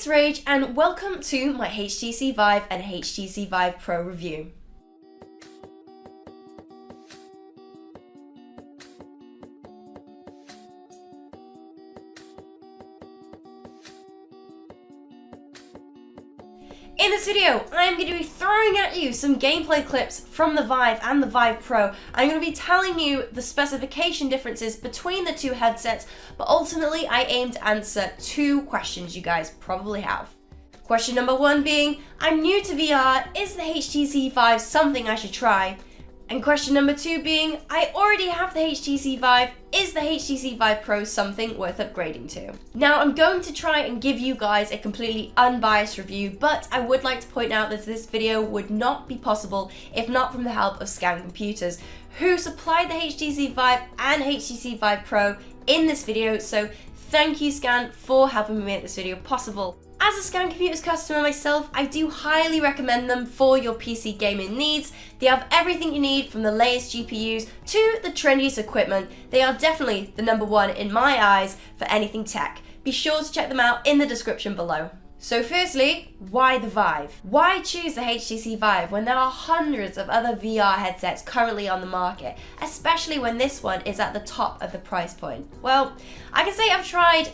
Rage and welcome to my HTC VIVE and HTC VIVE Pro review. In this video, I'm going to be throwing at you some gameplay clips from the VIVE and the VIVE Pro. I'm going to be telling you the specification differences between the two headsets, but ultimately I aim to answer two questions you guys probably have. Question number one being, I'm new to VR, is the HTC VIVE something I should try? And question number two being, I already have the HTC VIVE, is the HTC VIVE Pro something worth upgrading to? Now I'm going to try and give you guys a completely unbiased review, but I would like to point out that this video would not be possible if not from the help of Scan Computers, who supplied the HTC VIVE and HTC VIVE Pro in this video, so thank you Scan for helping me make this video possible. As a Scan Computers customer myself, I do highly recommend them for your PC gaming needs. They have everything you need from the latest GPUs to the trendiest equipment. They are definitely the number one in my eyes for anything tech. Be sure to check them out in the description below. So firstly, why the VIVE? Why choose the HTC VIVE when there are hundreds of other VR headsets currently on the market, especially when this one is at the top of the price point? Well, I can say I've tried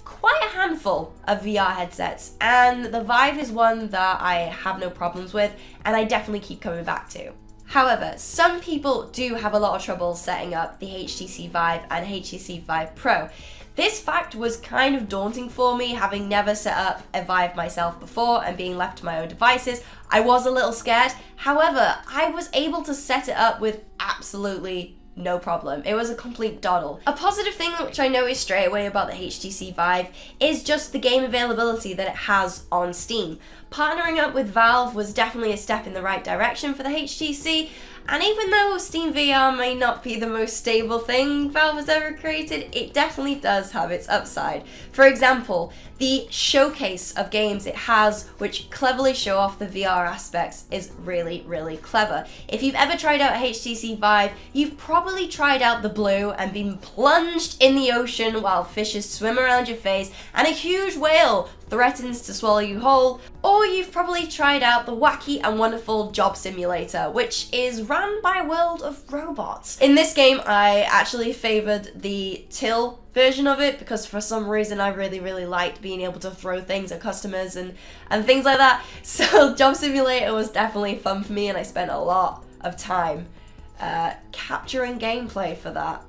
quite a handful of VR headsets, and the VIVE is one that I have no problems with and I definitely keep coming back to. However, some people do have a lot of trouble setting up the HTC VIVE and HTC VIVE Pro. This fact was kind of daunting for me, having never set up a VIVE myself before and being left to my own devices. I was a little scared. However, I was able to set it up with absolutely no problem. It was a complete doddle. A positive thing which I noticed straight away about the HTC VIVE is just the game availability that it has on Steam. Partnering up with Valve was definitely a step in the right direction for the HTC, and even though Steam VR may not be the most stable thing Valve has ever created, it definitely does have its upside. For example, the showcase of games it has which cleverly show off the VR aspects is really, really clever. If you've ever tried out a HTC VIVE, you've probably tried out the blue and been plunged in the ocean while fishes swim around your face and a huge whale threatens to swallow you whole, or you've probably tried out the wacky and wonderful job simulator, which is run by a world of robots. In this game, I actually favored the till version of it because for some reason I really liked being able to throw things at customers and things like that. So job simulator was definitely fun for me and I spent a lot of time capturing gameplay for that.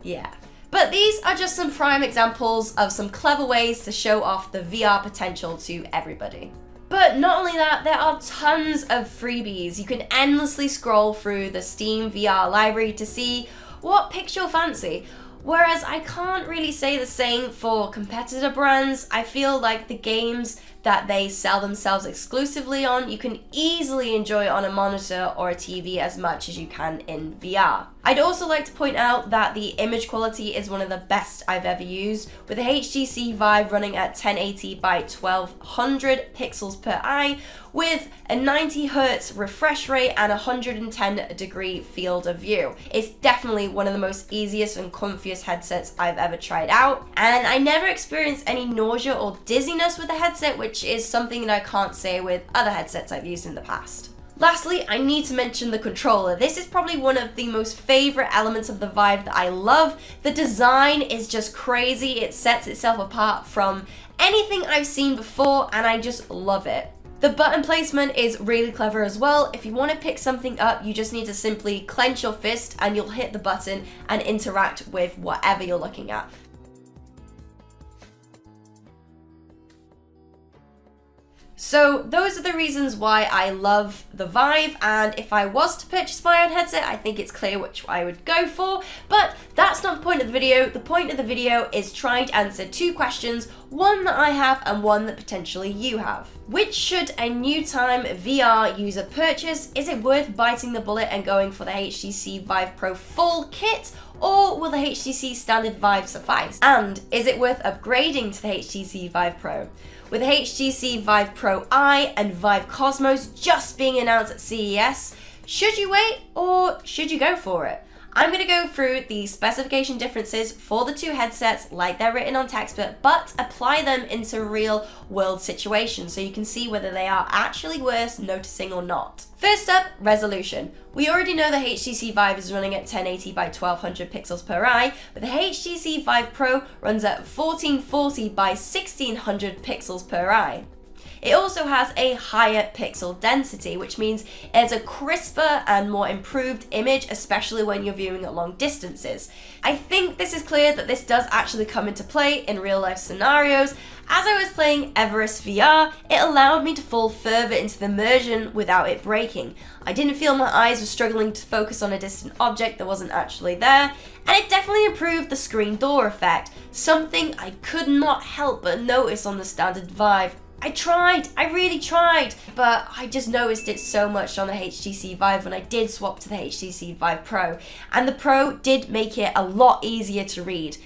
Yeah. But these are just some prime examples of some clever ways to show off the VR potential to everybody. But not only that, there are tons of freebies. You can endlessly scroll through the Steam VR library to see what picks your fancy. Whereas I can't really say the same for competitor brands. I feel like the games that they sell themselves exclusively on, you can easily enjoy on a monitor or a TV as much as you can in VR. I'd also like to point out that the image quality is one of the best I've ever used, with the HTC VIVE running at 1080 by 1200 pixels per eye, with a 90Hz refresh rate and 110-degree field of view. It's definitely one of the most easiest and comfiest headsets I've ever tried out, and I never experienced any nausea or dizziness with the headset, which is something that I can't say with other headsets I've used in the past. Lastly, I need to mention the controller. This is probably one of the most favorite elements of the VIVE that I love. The design is just crazy. It sets itself apart from anything I've seen before and I just love it. The button placement is really clever as well. If you want to pick something up, you just need to simply clench your fist and you'll hit the button and interact with whatever you're looking at. So those are the reasons why I love the VIVE, and if I was to purchase my own headset, I think it's clear which I would go for, but that's not the point of the video. The point of the video is trying to answer two questions, one that I have and one that potentially you have. Which should a new time VR user purchase? Is it worth biting the bullet and going for the HTC VIVE Pro full kit, or will the HTC standard VIVE suffice? And is it worth upgrading to the HTC VIVE Pro? With the HTC VIVE Pro I and VIVE Cosmos just being announced at CES, should you wait or should you go for it? I'm going to go through the specification differences for the two headsets like they're written on textbook, but apply them into real world situations so you can see whether they are actually worth noticing or not. First up, resolution. We already know the HTC VIVE is running at 1080 by 1200 pixels per eye, but the HTC VIVE Pro runs at 1440 by 1600 pixels per eye. It also has a higher pixel density, which means it's a crisper and more improved image, especially when you're viewing at long distances. I think this is clear that this does actually come into play in real life scenarios. As I was playing Everest VR, it allowed me to fall further into the immersion without it breaking. I didn't feel my eyes were struggling to focus on a distant object that wasn't actually there, and it definitely improved the screen door effect, something I could not help but notice on the standard VIVE. I really tried, but I just noticed it so much on the HTC VIVE when I did swap to the HTC VIVE Pro, and the Pro did make it a lot easier to read.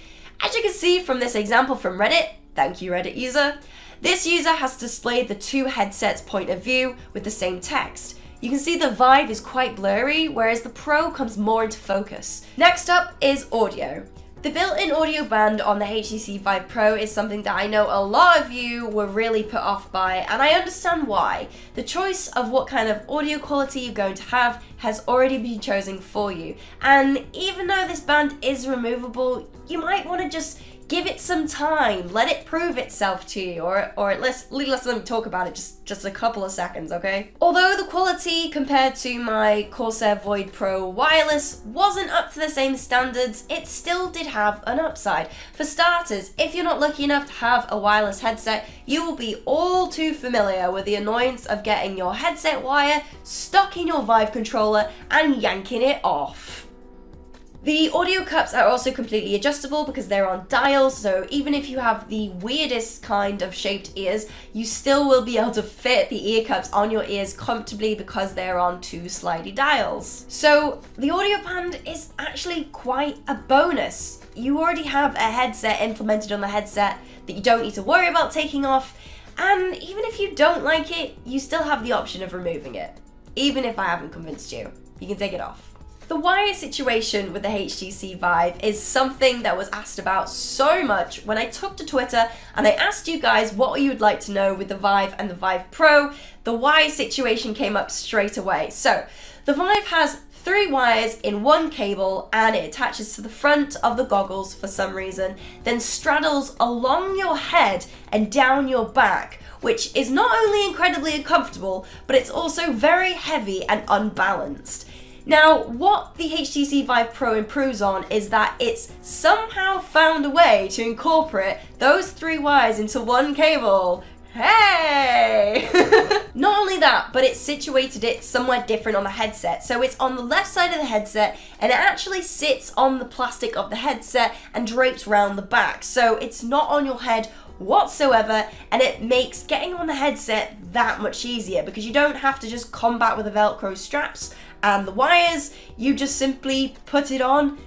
As you can see from this example from Reddit, thank you Reddit user, this user has displayed the two headsets' point of view with the same text. You can see the VIVE is quite blurry, whereas the Pro comes more into focus. Next up is audio. The built-in audio band on the HTC VIVE Pro is something that I know a lot of you were really put off by, and I understand why. The choice of what kind of audio quality you're going to have has already been chosen for you, and even though this band is removable, you might want to just give it some time, let it prove itself to you, or at least let them talk about it just a couple of seconds, okay? Although the quality compared to my Corsair Void Pro wireless wasn't up to the same standards, it still did have an upside. For starters, if you're not lucky enough to have a wireless headset, you will be all too familiar with the annoyance of getting your headset wire stuck in your VIVE controller and yanking it off. The audio cups are also completely adjustable because they're on dials, so even if you have the weirdest kind of shaped ears, you still will be able to fit the ear cups on your ears comfortably because they're on two slidey dials. So the audio band is actually quite a bonus. You already have a headset implemented on the headset that you don't need to worry about taking off, and even if you don't like it, you still have the option of removing it. Even if I haven't convinced you, you can take it off. The wire situation with the HTC VIVE is something that was asked about so much when I took to Twitter and I asked you guys what you would like to know with the VIVE and the VIVE Pro. The wire situation came up straight away. So the VIVE has 3 wires in one cable and it attaches to the front of the goggles for some reason, then straddles along your head and down your back, which is not only incredibly uncomfortable, but it's also very heavy and unbalanced. Now, what the HTC VIVE Pro improves on is that it's somehow found a way to incorporate those 3 wires into one cable. Hey! Not only that, but it situated it somewhere different on the headset. So it's on the left side of the headset and it actually sits on the plastic of the headset and drapes around the back. So it's not on your head whatsoever, and it makes getting on the headset that much easier because you don't have to just combat with the Velcro straps and the wires. You just simply put it on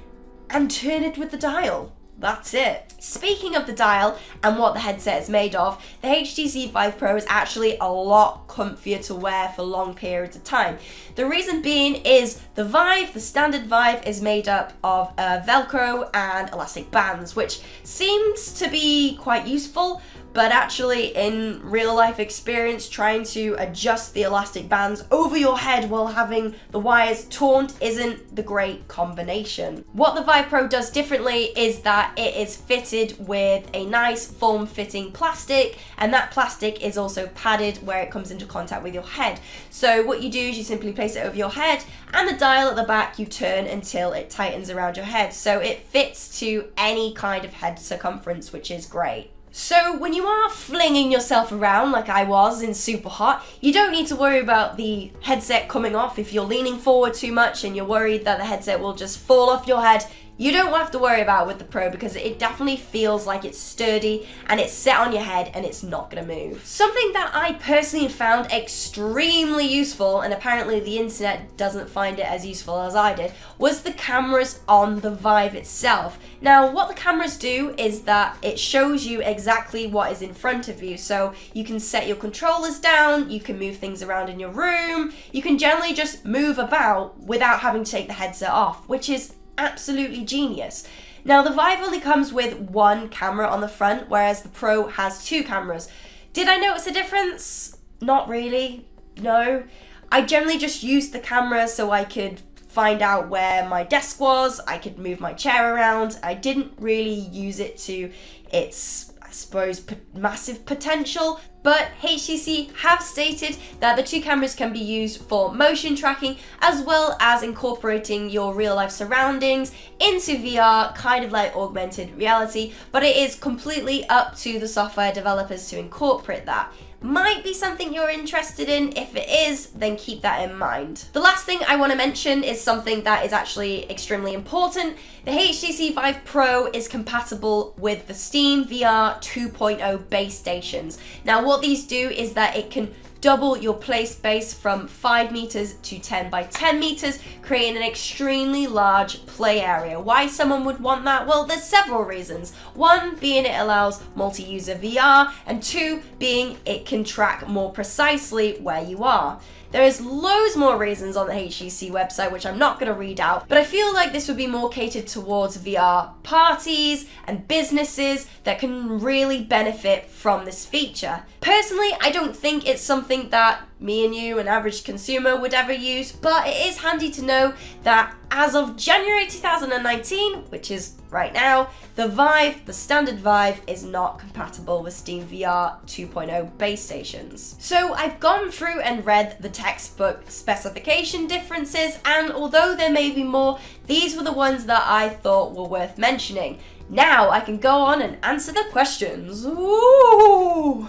and turn it with the dial. That's it. Speaking of the dial and what the headset is made of, the HTC VIVE Pro is actually a lot comfier to wear for long periods of time. The reason being is the VIVE, the standard VIVE, is made up of Velcro and elastic bands, which seems to be quite useful, but actually in real life experience, trying to adjust the elastic bands over your head while having the wires taunt isn't the great combination. What the VIVE Pro does differently is that it is fitted with a nice form-fitting plastic, and that plastic is also padded where it comes into contact with your head. So what you do is you simply place it over your head, and the dial at the back you turn until it tightens around your head. So it fits to any kind of head circumference, which is great. So when you are flinging yourself around like I was in Super Hot, you don't need to worry about the headset coming off if you're leaning forward too much and you're worried that the headset will just fall off your head. You don't have to worry about it with the Pro because it definitely feels like it's sturdy and it's set on your head and it's not going to move. Something that I personally found extremely useful, and apparently the internet doesn't find it as useful as I did, was the cameras on the VIVE itself. Now, what the cameras do is that it shows you exactly what is in front of you. So you can set your controllers down, you can move things around in your room, you can generally just move about without having to take the headset off, which is absolutely genius. Now, the Vive only comes with one camera on the front, whereas the Pro has two cameras. Did I notice a difference? Not really, no. I generally just used the camera so I could find out where my desk was, I could move my chair around. I didn't really use it to its, I suppose, massive potential, but HTC have stated that the two cameras can be used for motion tracking as well as incorporating your real life surroundings into VR, kind of like augmented reality, but it is completely up to the software developers to incorporate that. Might be something you're interested in. If it is, then keep that in mind. The last thing I want to mention is something that is actually extremely important. The HTC Vive Pro is compatible with the Steam VR 2.0 base stations. Now, what these do is that it can double your play space from 5 meters to 10 by 10 meters, creating an extremely large play area. Why someone would want that? Well, there's several reasons. One being it allows multi-user VR, and two being it can track more precisely where you are. There is loads more reasons on the HTC website, which I'm not going to read out, but I feel like this would be more catered towards VR parties and businesses that can really benefit from this feature. Personally, I don't think it's something that me and you, an average consumer, would ever use, but it is handy to know that as of January 2019, which is right now, the Vive, the standard Vive, is not compatible with Steam VR 2.0 base stations. So I've gone through and read the textbook specification differences, and although there may be more, these were the ones that I thought were worth mentioning. Now I can go on and answer the questions. Ooh!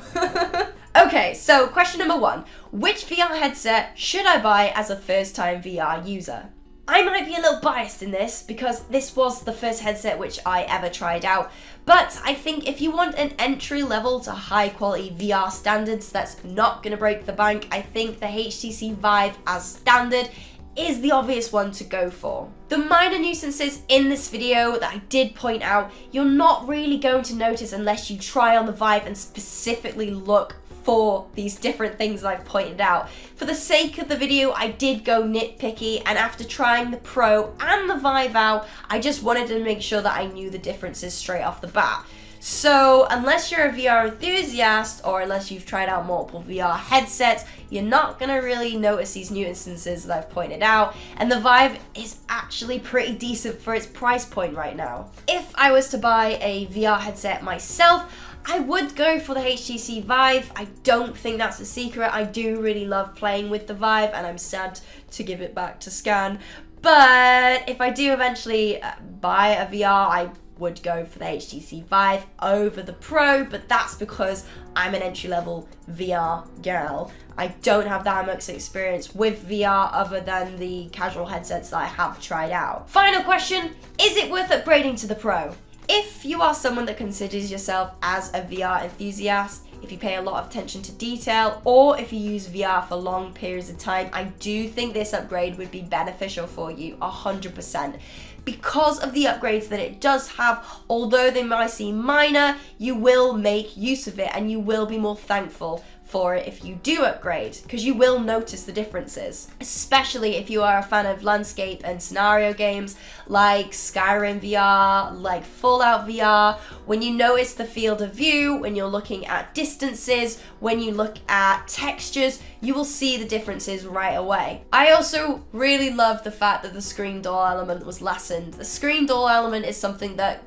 Okay, so question number 1. Which VR headset should I buy as a first-time VR user? I might be a little biased in this because this was the first headset which I ever tried out, but I think if you want an entry level to high quality VR standards that's not going to break the bank, I think the HTC Vive as standard is the obvious one to go for. The minor nuisances in this video that I did point out, you're not really going to notice unless you try on the Vive and specifically look for these different things that I've pointed out. For the sake of the video, I did go nitpicky, and after trying the Pro and the Vive out, I just wanted to make sure that I knew the differences straight off the bat. So unless you're a VR enthusiast, or unless you've tried out multiple VR headsets, you're not gonna really notice these nuisances that I've pointed out, and the Vive is actually pretty decent for its price point right now. If I was to buy a VR headset myself, I would go for the HTC Vive. I don't think that's a secret. I do really love playing with the Vive, and I'm sad to give it back to Scan. But if I do eventually buy a VR, I would go for the HTC Vive over the Pro, but that's because I'm an entry-level VR girl. I don't have that much experience with VR other than the casual headsets that I have tried out. Final question, is it worth upgrading to the Pro? If you are someone that considers yourself as a VR enthusiast, if you pay a lot of attention to detail, or if you use VR for long periods of time, I do think this upgrade would be beneficial for you 100%. Because of the upgrades that it does have, although they might seem minor, you will make use of it and you will be more thankful for it if you do upgrade, because you will notice the differences, especially if you are a fan of landscape and scenario games like Skyrim VR, like Fallout VR. When you notice the field of view, when you're looking at distances, when you look at textures, you will see the differences right away. I also really love the fact that the screen door element was lessened. The screen door element is something that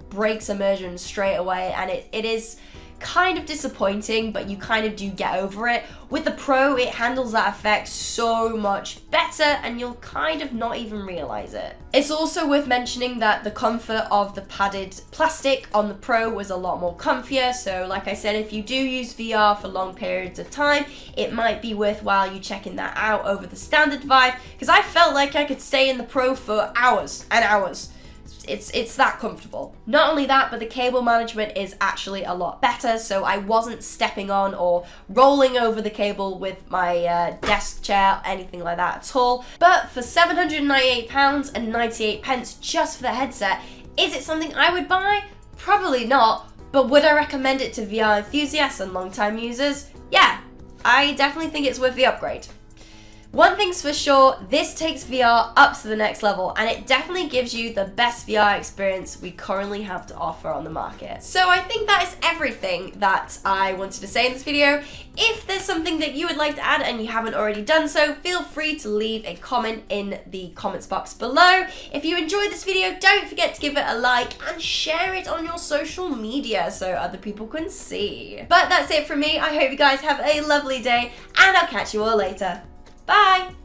breaks immersion straight away, and it is kind of disappointing, but you kind of do get over it. With the Pro, it handles that effect so much better, and you'll kind of not even realize it. It's also worth mentioning that the comfort of the padded plastic on the Pro was a lot more comfier, so like I said, if you do use VR for long periods of time, it might be worthwhile you checking that out over the standard Vive, because I felt like I could stay in the Pro for hours and hours. It's that comfortable. Not only that, but the cable management is actually a lot better, so I wasn't stepping on or rolling over the cable with my desk chair, anything like that at all. But for £798 and 98 pence just for the headset, is it something I would buy? Probably not, but would I recommend it to VR enthusiasts and long-time users? Yeah, I definitely think it's worth the upgrade. One thing's for sure, this takes VR up to the next level, and it definitely gives you the best VR experience we currently have to offer on the market. So I think that is everything that I wanted to say in this video. If there's something that you would like to add and you haven't already done so, feel free to leave a comment in the comments box below. If you enjoyed this video, don't forget to give it a like and share it on your social media so other people can see. But that's it from me. I hope you guys have a lovely day, and I'll catch you all later. Bye!